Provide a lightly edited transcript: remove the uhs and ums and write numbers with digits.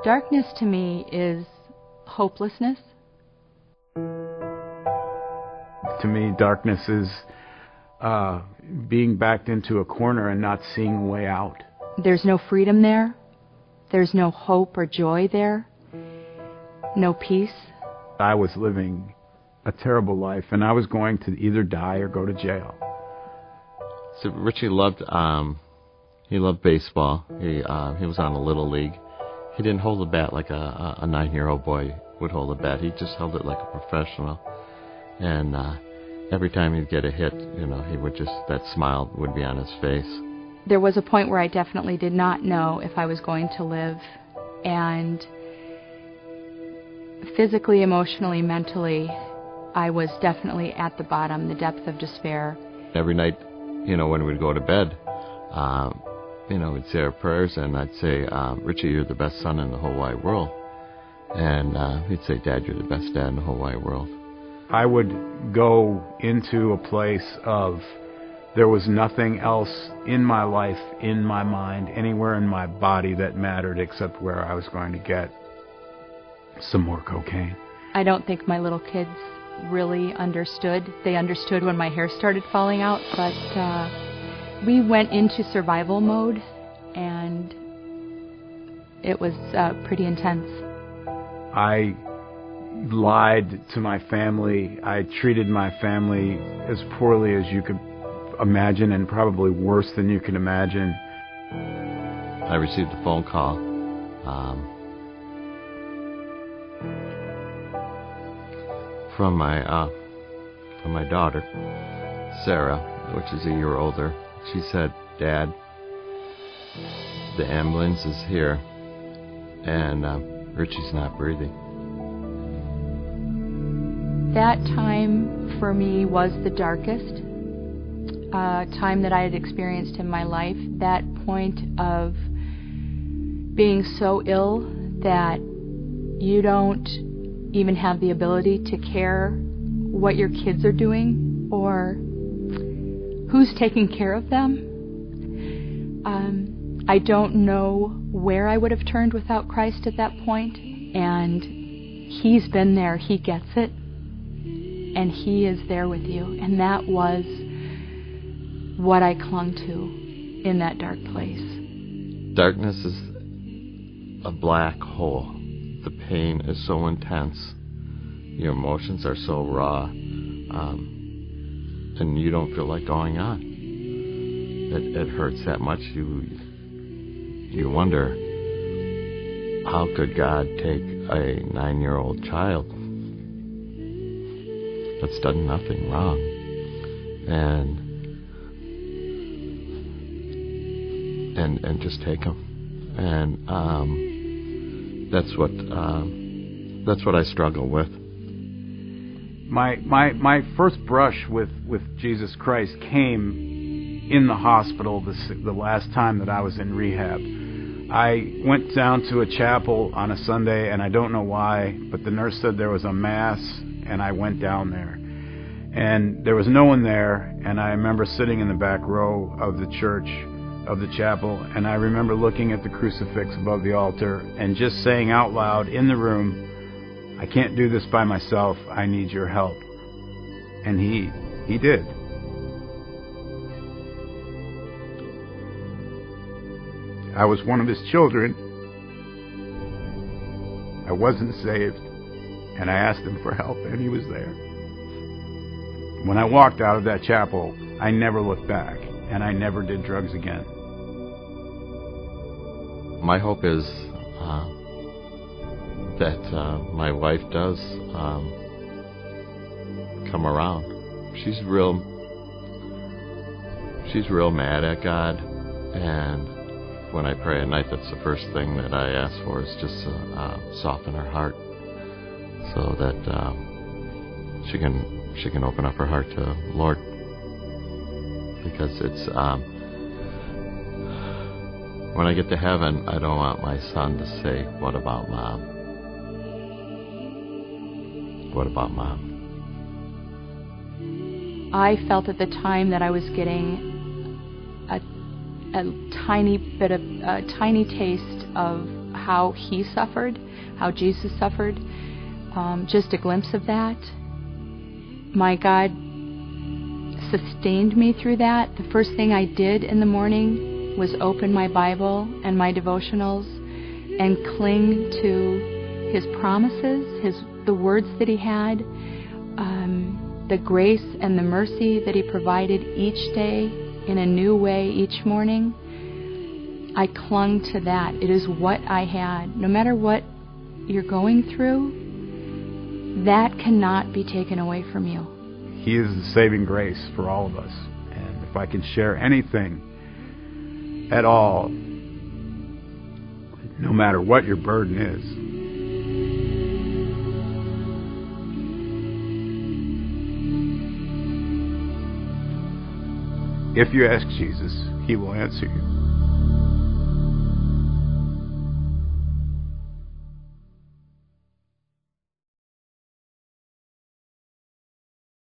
Darkness to me is hopelessness. To me, darkness is being backed into a corner and not seeing a way out. There's no freedom there. There's no hope or joy there. No peace. I was living a terrible life, and I was going to either die or go to jail. So Richie loved baseball. He was on a little league. He didn't hold a bat like a 9-year-old boy would hold a bat. He just held it like a professional. And every time he'd get a hit, he would that smile would be on his face. There was a point where I definitely did not know if I was going to live. And physically, emotionally, mentally, I was definitely at the bottom, the depth of despair. Every night, when we'd go to bed, we'd say our prayers, and I'd say, Richie, you're the best son in the whole wide world. And he'd say, Dad, you're the best dad in the whole wide world. I would go into a place of there was nothing else in my life, in my mind, anywhere in my body that mattered except where I was going to get some more cocaine. I don't think my little kids really understood. They understood when my hair started falling out, but we went into survival mode, and it was pretty intense. I lied to my family. I treated my family as poorly as you could imagine, and probably worse than you can imagine. I received a phone call from my daughter, Sarah, which is a year older. She said, Dad, the ambulance is here, and Richie's not breathing. That time for me was the darkest time that I had experienced in my life. That point of being so ill that you don't even have the ability to care what your kids are doing or who's taking care of them. I don't know where I would have turned without Christ at that point, and He's been there. He gets it, and He is there with you. And that was what I clung to in that dark place. Darkness is a black hole. The pain is so intense. Your emotions are so raw. And you don't feel like going on. It hurts that much. You wonder, how could God take a 9-year-old child that's done nothing wrong and just take him? And that's what I struggle with. My first brush with Jesus Christ came in the hospital the last time that I was in rehab. I went down to a chapel on a Sunday, and I don't know why, but the nurse said there was a mass, and I went down there. And there was no one there, and I remember sitting in the back row of the church, of the chapel, and I remember looking at the crucifix above the altar and just saying out loud in the room, I can't do this by myself, I need your help. And he did. I was one of his children. I wasn't saved, and I asked him for help, and he was there. When I walked out of that chapel, I never looked back, and I never did drugs again. My hope is that my wife does come around. She's real mad at God, and when I pray at night, that's the first thing that I ask for, is just soften her heart, so that she can open up her heart to the Lord, because it's when I get to heaven, I don't want my son to say, "What about Mom? What about Mom?" I felt at the time that I was getting a tiny taste of how He suffered, how Jesus suffered, just a glimpse of that. My God sustained me through that. The first thing I did in the morning was open my Bible and my devotionals and cling to His promises, the words that He had, the grace and the mercy that He provided each day in a new way each morning. I clung to that. It is what I had. No matter what you're going through, that cannot be taken away from you. He is the saving grace for all of us. And if I can share anything at all, no matter what your burden is, if you ask Jesus, He will answer you.